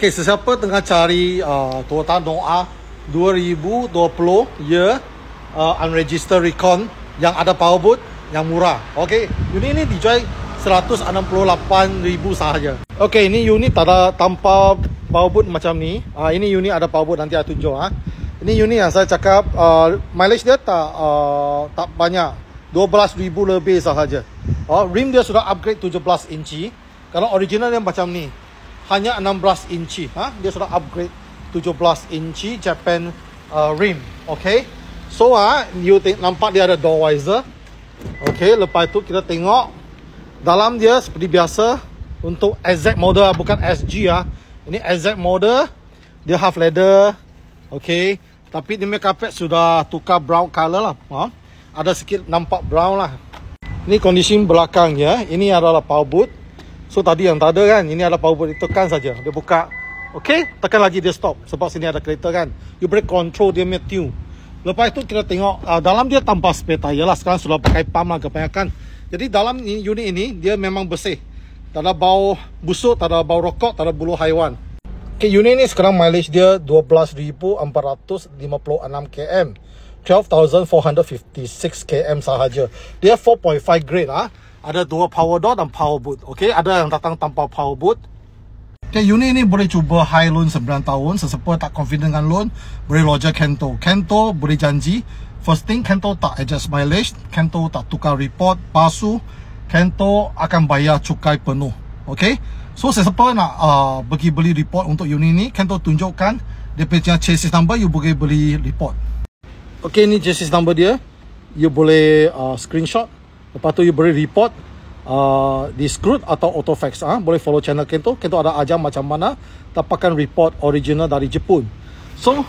Okay, sesiapa tengah cari Toyota Noah 2020 year unregistered recon yang ada power boot yang murah. Okay, unit ini dijual 168,000 sahaja. Okay, ini unit ada tanpa power boot macam ni. Ini unit ada power boot, nanti saya tunjuk. Ini unit yang saya cakap mileage dia tak banyak, 12,000 lebih sahaja. Rim dia sudah upgrade 17 inci. Kalau original dia macam ni, hanya 16 inci. Dia sudah upgrade 17 inci Japan rim. Okay, so you nampak dia ada door wiser. Okay, lepas tu kita tengok dalam dia seperti biasa untuk exact model, bukan SG Ini exact model, dia half leather. Okay, tapi dia punya carpet sudah tukar brown color lah. Ada sikit nampak brown lah. Ini kondisi belakang ya. Ini adalah power boot. So tadi yang tak ada kan, ini ada power boot, ditekan saja, dia buka. Okay, tekan lagi dia stop. Sebab sini ada kereta kan, you boleh control dia punya tune. Lepas itu kita tengok dalam dia tanpa spare tire lah. Sekarang sudah pakai pump lah kebanyakan. Jadi dalam unit ini dia memang bersih, tak ada bau busuk, tak ada bau rokok, tak ada bulu haiwan. Okay, unit ini sekarang mileage dia 12,456 km, 12,456 km sahaja. Dia 4.5 grade Ada dua power door dan power boot. Okay, ada yang datang tanpa power boot. Okay, unit ini boleh cuba high loan 9 tahun. Sesiapa tak confident dengan loan, boleh lodge Kento. Kento boleh janji, first thing, Kento tak adjust mileage, Kento tak tukar report palsu, Kento akan bayar cukai penuh. Okay, so sesiapa nak pergi beli report untuk unit ini, Kento tunjukkan dia punya chassis number, you boleh beli report. Okay, ini chassis number dia, you boleh screenshot. Lepas tu you boleh report di Scoot atau Autofax. Boleh follow channel Kento. Kento ada ajar macam mana dapatkan report original dari Jepun. So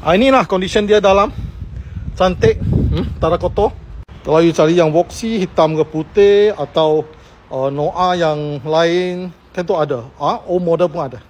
inilah condition dia dalam. Cantik, tak ada kotor. Kalau you cari yang boxy, hitam ke putih, atau Noah yang lain, Kento ada. Old model pun ada.